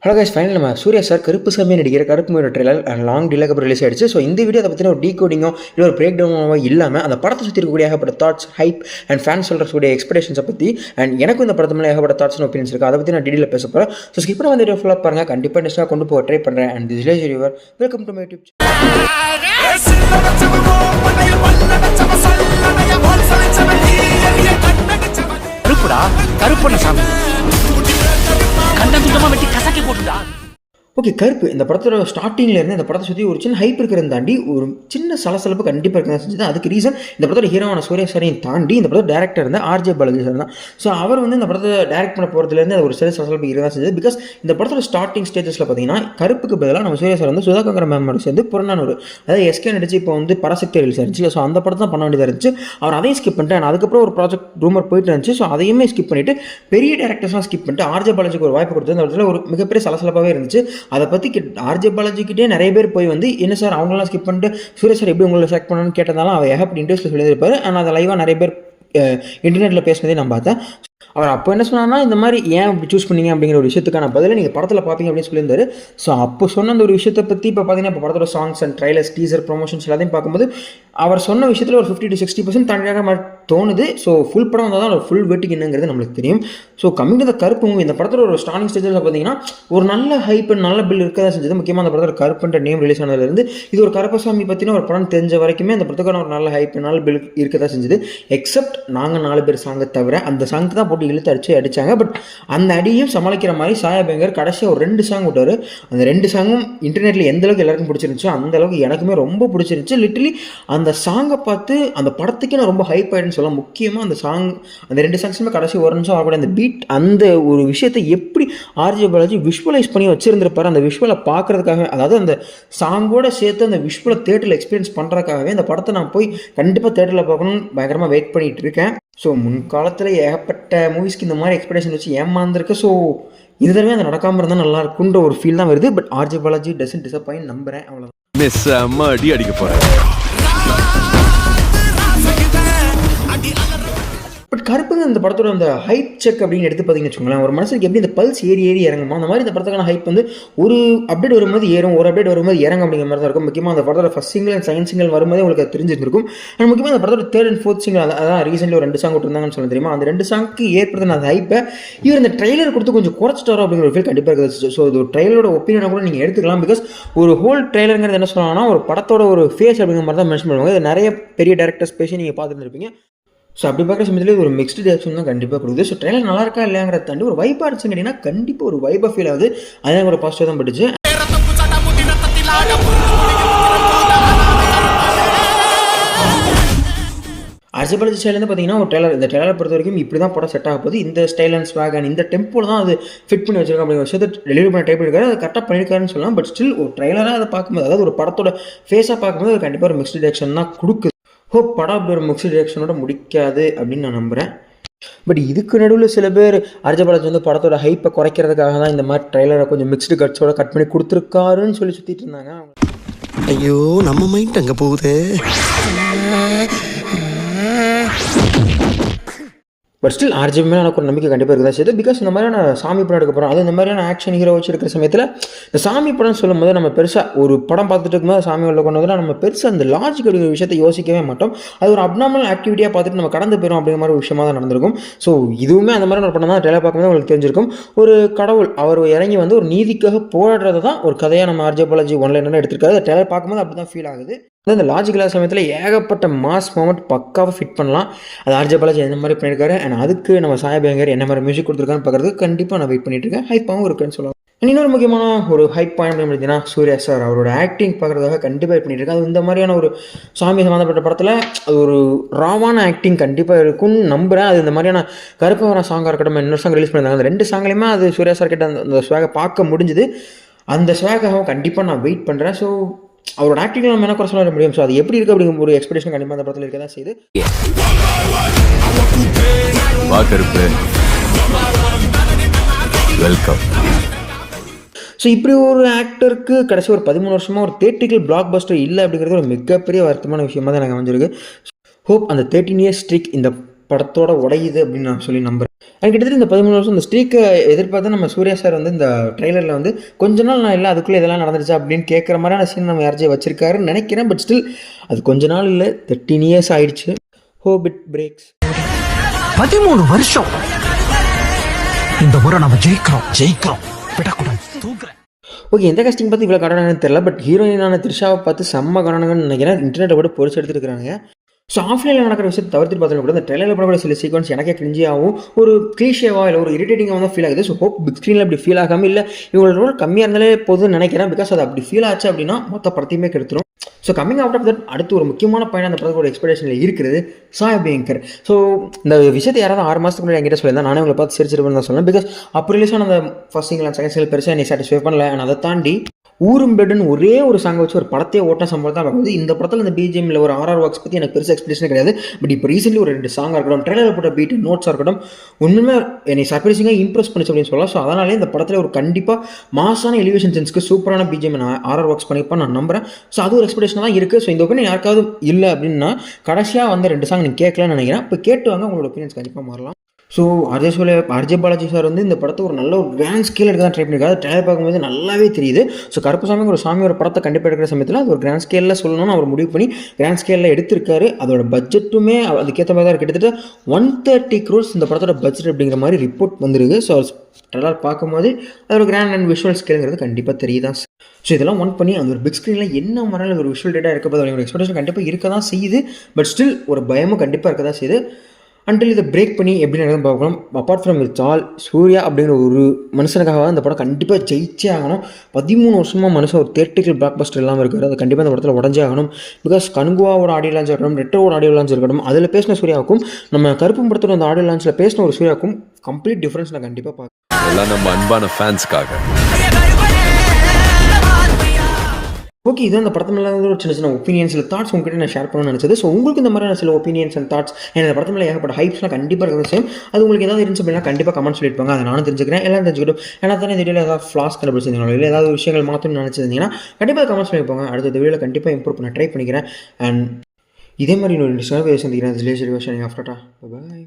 Hello guys, final நம்ம Surya sir Karuppusamy நடிக்கிற கருப்பு மூவி ட்ரெய்லர் லாங் டிலேக்கு அப்புறம் ரிலீஸ் ஆயிடுச்சு. ஸோ இந்த வீடியோ அதை பற்றின ஒரு டீகோடிங்கோ இல்லை ஒரு பிரேக் டவுனோ இல்லாமல் அந்த படத்தை சுற்றி இருக்கக்கூடிய ஏகப்பட்ட தாட்ஸ், ஹைப் அண்ட் ஃபேன்ஸ் சொல்கிறக்கூடிய எக்ஸ்பெக்டேஷன்ஸை பற்றி அண்ட் எனக்கும் இந்த படத்து மேலே ஏகப்பட்ட தாட்ஸ் அண்ட் ஒப்பீனியன்ஸ் இருக்குது. அதை பற்றி நான் டீடெயிலில் பேச போகிறேன். ஸோ ஸ்கிப் பண்ண வந்து வீடியோ ஃபுல்லாக பாருங்கள். கண்டிப்பாக நெக்ஸ்ட்டாக கொண்டு போக ட்ரை பண்ணுறேன். And this is your welcome to my YouTube okay. கருப்பு இந்த படத்தோட ஸ்டார்டிங்கில் இருந்து இந்த படத்தை சுற்றி ஒரு சின்ன ஹைப் இருக்கிறத தாண்டி ஒரு சின்ன சலசலப்பு கண்டிப்பாக இருக்க தான் செஞ்சது. அதுக்கு ரீசன் இந்த படத்தோட ஹீரோவான சூர்யா சாரையும் தாண்டி இந்த படத்தோட டேரக்டர் இருந்தால் ஆர்ஜே பாலாஜி சார் தான். ஸோ அவர் வந்து இந்த படத்தை டேரக்ட் பண்ண போகிறதுலேருந்து அது ஒரு சில சலசலப்பு இருக்க தான் செஞ்சது. பிகாஸ் இந்த படத்தோட ஸ்டார்டிங் ஸ்டேஜஸில் பார்த்தீங்கன்னா கருப்புக்கு பதிலாக நம்ம சூர்யா சார் வந்து சுதாகர் மேமோட சேர்ந்து புறநானூறு, அதாவது எஸ்கே நடிச்சு இப்போ வந்து பராசக்தி ரிலீஸ் ஆயிருச்சு. ஸோ அந்த படத்தை தான் பண்ண வேண்டியதாக இருந்துச்சு. அவர் அதையும் ஸ்கிப் பண்ணிட்டு அதுக்கப்புறம் ஒரு ப்ராஜெக்ட் ரூமர் போயிட்டு இருந்துச்சு. ஸோ அதையுமே ஸ்கிப் பண்ணிட்டு பெரிய டேரக்டர்ஸ்லாம் ஸ்கிப் பண்ணிட்டு ஆர்ஜே பாலாஜிக்கு ஒரு வாய்ப்பு கொடுத்தது. அந்த இடத்துல ஒரு மிகப்பெரிய சலசலப்பாகவே இருந்துச்சு. அதை பற்றி ஆர்ஜே பாலாஜிக்கிட்டே நிறைய பேர் போய் வந்து என்ன சார் அவங்களாம் ஸ்கிப் பண்ணிட்டு சூர்யா சார் எப்படி உங்களை செலக்ட் பண்ணணும்னு கேட்டதாலும் அவர் ஏகப்பட்ட இன்ட்ரெஸ்ட்டில் சொல்லியிருப்பார். ஆனால் அதை லைவாக நிறைய பேர் இன்டர்நெட்டில் பேசினதே நான் பார்த்தேன். அவர் அப்போ என்ன சொன்னார்னா, இந்த மாதிரி ஏன் இப்படி சூஸ் பண்ணீங்க அப்படிங்கிற ஒரு விஷயத்துக்கான பதில் நீங்கள் படத்தில் பார்ப்பீங்க அப்படின்னு சொல்லியிருந்தாரு. ஸோ அப்போ சொன்ன அந்த ஒரு விஷயத்தை பற்றி இப்போ பார்த்தீங்கன்னா இப்போ படத்தோட songs and trailers, teaser, promotions எல்லாத்தையும் பார்க்கும்போது அவர் சொன்ன விஷயத்தில் ஒரு 50 to 60% தாண்டியாக தோணுது. ஸோ ஃபுல் படம் வந்தால் தான் ஒரு ஃபுல் வெயிட்டிங் என்னங்கிறது நம்மளுக்கு தெரியும். ஸோ கம்மிங் டு த கருப்பு மூவி, இந்த படத்தில் ஒரு ஸ்டார்டிங் ஸ்டேஜில் பார்த்தீங்கன்னா ஒரு நல்ல ஹைப் அண்ட் நல்ல பில் இருக்க தான் செஞ்சது. முக்கியமாக அந்த படத்தில் கருப்புன்ற நேம் ரிலீஸ் ஆனதுலேருந்து இது ஒரு கருப்பசாமி பற்றின ஒரு படம் தெரிஞ்ச வரைக்குமே அந்த படத்துக்கான ஒரு நல்ல ஹைப் நல்ல பில் இருக்க தான் செஞ்சது. எக்ஸப்ட் நாங்கள் 4 பேர் சாங்கை தவிர அந்த சாங்க்கு தான் போட்டு இழுத்து அடித்தாங்க. பட் அந்த அடியும் சமாளிக்கிற மாதிரி சாயா பேங்கர் கடைசியாக ஒரு 2 சாங் விட்டார். அந்த 2 சாங்கும் இன்டர்நெட்டில் எந்த அளவுக்கு எல்லாருக்கும் பிடிச்சிருந்துச்சோ அந்த அளவுக்கு எனக்குமே ரொம்ப பிடிச்சிருந்துச்சு. லிட்டரலி அந்த சாங்கை பார்த்து அந்த படத்துக்கே நான் ரொம்ப ஹைப் ஆகிடுன்னு சொல்லலாம். முக்கியமாக அந்த 2 சாங்ஸுமே கடைசி ஒரு நிமிஷம் ஆகக்கூடிய அந்த பீட், அந்த ஒரு விஷயத்தை எப்படி ஆர்ஜே பாலாஜி விஷுவலைஸ் பண்ணி வச்சிருந்திருப்பாரு. அந்த விஷுவலை பார்க்கறதுக்காக, அதாவது அந்த சாங்கோட சேர்த்து அந்த விஷுவலை தேட்டரில் எக்ஸ்பீரியன்ஸ் பண்ணுறதுக்காகவே இந்த படத்தை நான் போய் கண்டிப்பாக தேட்டரில் பார்க்கணும்னு பயங்கரமாக வெயிட் பண்ணிகிட்டு இருக்கேன். ஸோ முன்காலத்தில் ஏகப்பட்ட மூவிஸ்க்கு இந்த மாதிரி எக்ஸ்பெக்டேஷன் வச்சு ஏமாந்துருக்கு. ஸோ இது தடவை அது நடக்காமல் இருந்தால் நல்லா இருக்குன்ற ஒரு ஃபீல் தான் வருது. But RJ Balaji doesn't disappoint நம்புறேன். அவ்வளோதான். அடிக்க போகிறேன். பட் கருப்புங்க இந்த படத்தோட அந்த ஹைப் செக் அப்படின்னு எடுத்து பார்த்தீங்கன்னு வச்சுக்கோங்களேன், ஒரு மனசுக்கு எப்படி இந்த பல்ஸ் ஏறி இறங்குமோ அந்த மாதிரி இந்த படத்துக்கான ஹைப் வந்து ஒரு அப்டேட் வரும்போது ஏறும், ஒரு அப்டேட் வரும்போது இறங்கும் அப்படிங்கிற மாதிரி தான் இருக்கும். முக்கியமாக அந்த படத்தோட first single and second single வரும்போது உங்களுக்கு அது தெரிஞ்சிருக்கும். அண்ட் முக்கியமாக அந்த படத்தோட 3rd and 4th சிங்கிள், அதான் ரீசெண்டாக ஒரு 2 சாங் விட்டுருந்தாங்கன்னு சொல்ல தெரியுமா, அந்த 2 சாங்க்கு ஏற்படுத்தின அந்த ஹைப்பை இவர் இந்த ட்ரெய்லர் கொடுத்து கொஞ்சம் குறைச்சிட்டாரோ அப்படிங்கிற ஒரு ஃபீல் கண்டிப்பாக இருக்குது. ஸோ இது ஒரு ட்ரெய்லரோட ஒப்பீனியனை கூட நீங்கள் எடுத்துக்கலாம். பிகாஸ் ஒரு ஹோல் ட்ரெய்லருங்கிறது என்ன சொன்னாங்கன்னா ஒரு படத்தோட ஒரு ஃபேஸ் அப்படிங்கிற மாதிரி தான் மென்ஷன் பண்ணுவாங்க. இது நிறைய பெரிய டேரக்டர்ஸ் பேசி நீங்கள் பார்த்துருந்துருப்பீங்க. ஸோ அப்படி பார்க்குற சமயத்தில் ஒரு மிக்ஸ்டு ரியாக்ஷன் தான் கண்டிப்பாக கொடுக்குது. ஸோ ட்ரெய்லர் நல்லா இருக்கா இல்லையாங்கிறத தாண்டி ஒரு வைப்பாக இருந்துச்சுன்னு கேட்டிங்கன்னா கண்டிப்பாக ஒரு வைப்பாக ஃபீல் ஆகுது. அதே ஒரு பாசிட்டிவ் தான் பட்டுச்சு. ஆர்ஜே பாலாஜி ஸ்டைலேருந்து பார்த்தீங்கன்னா ஒரு ட்ரெய்லர், இந்த ட்ரெய்லரை பொறுத்த வரைக்கும் இப்படி தான் படம் செட் ஆக போகுது. இந்த ஸ்டைல் அண்ட் ஸ்வாக் அண்ட் இந்த டெம்போவில் தான் அது ஃபிட் பண்ணி வச்சிருக்கோம் அப்படிங்கிற விஷயத்தை டெலிவரி பண்ண டைப் பண்ணிருக்காரு. அது கரெக்டாக பண்ணியிருக்காருன்னு சொல்லலாம். பட் ஸ்டில் ஒரு ட்ரெய்லராக அதை பார்க்கும்போது, அதாவது ஒரு படத்தோட ஃபேஸாக பார்க்கும்போது அது கண்டிப்பாக ஒரு மிக்ஸ்டு ரியாக்ஷன் தான் கொடுக்குது. ஹோப் படம் அப்படி ஒரு மிக்ஸ்டு ரியாக்ஷனோட முடிக்காது அப்படின்னு நான் நம்புகிறேன். பட் இதுக்கு நடுவில் சில பேர் ஆர்ஜே பாலாஜி வந்து படத்தோட ஹைப்பை குறைக்கிறதுக்காக தான் இந்த மாதிரி ட்ரெய்லரை கொஞ்சம் மிக்ஸ்டு கட்ஸோட கட் பண்ணி கொடுத்துருக்காருன்னு சொல்லி சுற்றிட்டு இருந்தாங்க. ஐயோ, நம்ம மைண்ட் அங்கே போகுது. பட் ஸ்டில் ஆர்ஜே மேலே எனக்கு ஒரு நம்பிக்கை கண்டிப்பாக இருக்குதா செய்யுது. பிகாஸ் இந்த மாதிரியான சாமி படம் எடுக்க போகிறோம், அது இந்த மாதிரியான ஆக்ஷன் ஹீரோ வச்சு இருக்கிற சமயத்தில் இந்த சாமி படம் சொல்லும் போது நம்ம பெருசாக ஒரு படம் பார்த்துட்டு இருக்கும்போது சாமி உள்ள கொண்டு வந்து நம்ம பெருசாக அந்த லாஜிக் அப்படிங்கிற விஷயத்தை யோசிக்கவே மாட்டோம். அது ஒரு அப்நார்மல் ஆக்டிவிட்டியாக பார்த்துட்டு நம்ம கடந்து போயிடும் அப்படிங்கிற மாதிரி ஒரு விஷயமாக தான் நடந்திருக்கும். ஸோ இதுவுமே அந்த மாதிரி ஒரு படம் தான் ட்ரெய்லர் பார்க்கும்போது உங்களுக்கு தெரிஞ்சிருக்கும். ஒரு கடவுள் அவர் இறங்கி வந்து ஒரு நீதிக்காக போராடுறது தான் ஒரு கதையாக நம்ம ஆர்ஜே பாலாஜி ஒன்லைன் எடுத்திருக்காரு. ட்ரெய்லர் பார்க்கும்போது அப்படி தான் ஃபீல் ஆகுது. அந்த லாஜிக்கலாக சமயத்தில் ஏகப்பட்ட மாஸ் மூமெண்ட் பக்காவாக ஃபிட் பண்ணலாம். அது ஆர்ஜே பாலாஜி என்ன மாதிரி பண்ணியிருக்காரு அண்ட் அதுக்கு நம்ம சாயா பேங்கர் என்ன மாதிரி மியூசிக் கொடுத்துருக்கான்னு பார்க்குறதுக்கு கண்டிப்பாக நான் வெயிட் பண்ணிட்டு இருக்கேன். ஹைப்பாகவும் இருக்குன்னு சொல்லலாம். இன்னொரு முக்கியமான ஒரு ஹைப் பாயிண்ட் பார்த்தீங்கன்னா சூர்யா சார் அவரோட ஆக்டிங் பார்க்குறதுக்காக கண்டிப்பாக வெயிட் பண்ணிட்டு இருக்கேன். அது இந்த மாதிரியான ஒரு சாமி சம்மந்தப்பட்ட படத்தில் அது ஒரு ராவான ஆக்டிங் கண்டிப்பாக இருக்கும்னு நம்புகிறேன். அது இந்த மாதிரியான கருப்பவர சாங்காக இருக்கட்டும், இன்னொரு சாங் ரிலீஸ் பண்ணியிருந்தாங்க. அந்த 2 சாங்லையுமே அது சூர்யா சார் கிட்ட அந்த ஸ்வாகை பார்க்க முடிஞ்சுது. அந்த ஸ்வாகாகவும் கண்டிப்பாக நான் வெயிட் பண்ணுறேன். ஸோ அவரோட ஆக்டிங் நம்ம என்ன குறை சொல்ல முடியும். ஸோ அது எப்படி இருக்குது அப்படிங்கிற ஒரு எக்ஸ்பெக்டேஷன் கண்டிப்பாக அந்த படத்தில் இருக்க தான் செய்யுது. வெல்கம். ஸோ இப்படி ஒரு ஆக்டருக்கு கடைசி ஒரு 13 வருஷமாக ஒரு தியேட்ரிக்கல் பிளாக் பஸ்டர் இல்லை அப்படிங்கிறது ஒரு மிகப்பெரிய வருத்தமான விஷயமாக தான் எனக்கு அமைஞ்சிருக்கு. ஹோப் அந்த 13 years ஸ்ட்ரிக் இந்த படத்தோட உடையுது அப்படின்னு நான் சொல்லி நம்புகிறேன். அது கிட்டத்தட்ட இந்த 13 வருஷம் இந்த ஸ்ட்ரீக்கை எதிர்பார்த்து நம்ம சூர்யா சார் வந்து இந்த ட்ரெய்லரில் வந்து கொஞ்ச நாள் நான் இல்லை அதுக்குள்ளே இதெல்லாம் நடந்துருச்சா அப்படின்னு கேட்குற மாதிரியான சீன் நம்ம யார்ஜே வச்சிருக்காருன்னு நினைக்கிறேன். பட் ஸ்டில் அது கொஞ்ச நாள் இல்லை, 13 இயர்ஸ் ஆயிடுச்சு. Hope it breaks. 13 வருஷம். இந்த முறை நம்ம ஜெயிக்கிறோம் விடக்கூடாது, தூக்குறேன். ஓகே, எந்த காஸ்டிங் பார்த்து இவ்வளோ கடனானு தெரியல. பட் ஹீரோயினான த்ரிஷாவை பார்த்து செம்ம கடனாங்கன்னு நினைக்கிறேன். இன்டர்நெட்டை கூட பொறிச்சு எடுத்துருக்காங்க. ஸோ ஆஃப்லைனில் நடக்கிற விஷயத்தை தவிர்த்து பார்த்தாலும் கூட இந்த ட்ரெயிலரில் பண்ணக்கூடிய சில சீக்வன்ஸ் எனக்கே கிரிஞ்சியாகவும் ஒரு க்ளீஷேவா இல்லை ஒரு இரிட்டேட்டிங்காக தான் ஃபீல் ஆகுது. ஸோ ஹோப் பிக் ஸ்க்ரீனில் அப்படி ஃபீல் ஆகாமல் இல்லை இவங்களோட ரோல் கம்மியாக இருந்தாலே போதுன்னு நினைக்கிறேன். பிகாஸ் அது அப்படி ஃபீல் ஆச்சு அப்படின்னா மொத்த படத்தையுமே கெடுத்துரும். So coming out of that அடுத்து ஒரு முக்கியமான பாயிண்ட் அந்த படத்தோட எக்ஸ்பெக்டேஷனில் இருக்கிறது சாய் அபியங்கர். ஸோ இந்த விஷயத்தை யாராவது 6 மாதத்துக்கு முன்னாடி என்கிட்ட சொல்லியிருந்தேன், நானே உங்களை பார்த்து சிரிச்சிருப்பேன்னு தான் சொன்னேன். பிகாஸ் அப்போ ரிலீஸ் ஆன அந்த first single and second single பெருசாக என்னை சாட்டிஸ்ஃபை பண்ணல. அண்ட் அதை தாண்டி ஊரும் பெட்டுன்னு ஒரே ஒரு சாங்கை வச்சு ஒரு படத்தையே ஓட்டின சம்பவம் தான் பார்க்கும்போது இந்த படத்தில் இந்த பிஜிஎம்மில் ஒரு ஆர்ஆர் ஒர்க்ஸ் பற்றி எனக்கு பெருசாக எக்ஸ்பெக்டேஷன் கிடையாது. பட் இப்போ ரீசென்ட்லி ஒரு 2 சாங்காக இருக்கட்டும், ட்ரெயிலரில் போட்ட பீட் நோட்ஸாக இருக்கட்டும், ஒன்றுமே என்னை சர்ப்ரைசிங்காக இம்ப்ரெஸ் பண்ணிச்சு அப்படின்னு சொல்லலாம். ஸோ அதனாலே இந்த படத்தில் ஒரு கண்டிப்பாக மாசான எலிவேஷன் சென்ஸ்க்கு சூப்பரான பிஜிஎம் நான் ஆர்ஆர் ஒர்க்ஸ் பண்ணியிருப்பேன் நான் நம்புறேன். ஸோ அது ஒரு எக்ஸ்பெக்டேஷன் தான் இருக்குது. ஸோ இந்த ஒப்பீனியன் யாருக்காவது இல்லை அப்படின்னா கடைசியாக வந்து 2 சாங் நீங்கள் கேட்கலன்னு நினைக்கிறேன். இப்போ கேட்டு வாங்க, உங்களோட ஒப்பீனியன்ஸ் கண்டிப்பாக மாறலாம். ஸோ ஆர்ஜே பாலாஜி சார் வந்து இந்த படத்தை ஒரு நல்ல ஒரு கிராண்ட் ஸ்கேல் எடுக்க தான் ட்ரை பண்ணியிருக்காரு. ட்ரைலர் பார்க்கும்போது நல்லாவே தெரியுது. ஸோ கருப்புசாமி ஒரு சாமியோட படத்தை கண்டிப்பாக எடுக்கிற சமயத்தில் அது ஒரு கிராண்ட் ஸ்கேலில் சொல்லணும்னு அவர் முடிவு பண்ணி கிராண்ட் ஸ்கேலில் எடுத்திருக்காரு. அதோட பட்ஜெட்டுமே அதுக்கேற்ற மாதிரி தான் கிட்டத்தட்ட 130 crores இந்த படத்தோட பட்ஜெட் அப்படிங்கிற மாதிரி ரிப்போர்ட் வந்துருக்கு. ஸோ ட்ரெய்லர் பார்க்கும்போது அதோட கிராண்ட் அண்ட் விஷுவல் ஸ்கேலுங்கிறது கண்டிப்பாக தெரியுதான். ஸோ இதெல்லாம் ஒன் பண்ணி அந்த ஒரு பிக் ஸ்க்ரீனில் என்ன மாதிரியான ஒரு விஷுவல் டேட்டா இருக்க போது ஒரு எக்ஸ்பெக்டேஷன் கண்டிப்பாக இருக்க தான் செய்யுது. பட் ஸ்டில் ஒரு பயமும் கண்டிப்பாக இருக்க தான் செய்யுது. அன்டில் இதை பிரேக் பண்ணி எப்படி நடந்து பார்க்கலாம். Apart from it's all Surya அப்படிங்கிற ஒரு மனுஷனுக்காக அந்த படம் கண்டிப்பாக ஜெயிச்சே ஆகணும். 13 வருஷமாக மனுஷன் ஒரு தேட்டிக்கல் பிளாக் பஸ்டர் இல்லாமல் இருக்காரு. அது கண்டிப்பாக அந்த படத்தில் உடஞ்சே ஆகணும். பிகாஸ் கனுகுவாவோட ஆடியோ லான்ச் இருக்கட்டும், ரெட்ரோவோட ஆடியோ லான்ச் இருக்கட்டும், அதில் பேசின சூர்யாவுக்கும் நம்ம கருப்பு படத்தோட அந்த ஆடியோ லான்ச்சில் பேசின ஒரு சூர்யாவுக்கும் கம்ப்ளீட் டிஃப்ரென்ஸ் நான் கண்டிப்பாக பார்க்குறேன். எல்லாம் நம்ம அன்பான ஃபேன்ஸ்க்காக. ஓகே, இது அந்த படத்து மேலே ஒரு சின்ன சின்ன ஒப்பீனியன்ஸ் இல்லை தாட்ஸ் உங்ககிட்ட நான் ஷேர் பண்ணணும்னு நினச்சது. ஸோ உங்களுக்கு இந்த மாதிரியான சில ஒப்பீனியன்ஸ் அண்ட் தாட்ஸ் இந்த படத்து மேலே ஏகப்பட்ட ஹைப்ஸ்லாம் கண்டிப்பாக இருக்கிற சேம். அது உங்களுக்கு ஏதாவது இருந்துச்சு அப்படின்னா கண்டிப்பாக கமெண்ட் சொல்லியிருப்பாங்க. அதை நானும் தெரிஞ்சுக்கிறேன், எல்லாம் தெரிஞ்சுக்கிட்டோம். ஏன்னா தானே இந்த வீடியோவில் ஏதாவது ஃப்ளாஸ் கண்டுபிடிச்சிருந்தீங்களோ இல்லை ஏதாவது விஷயங்கள் மாற்றணும்னு நினச்சிருந்தீங்கன்னா கண்டிப்பாக கமெண்ட்ஸ் பண்ணியிருப்பாங்க. அடுத்த வீடியோவில் கண்டிப்பாக இம்ப்ரூவ் பண்ண ட்ரை பண்ணிக்கிறேன். அண்ட் இதே மாதிரி இன்னொரு சர்வே சந்திக்கிறேன். ரிலேஷன் விஷயம் ஆஃப்டர்டா பாய்.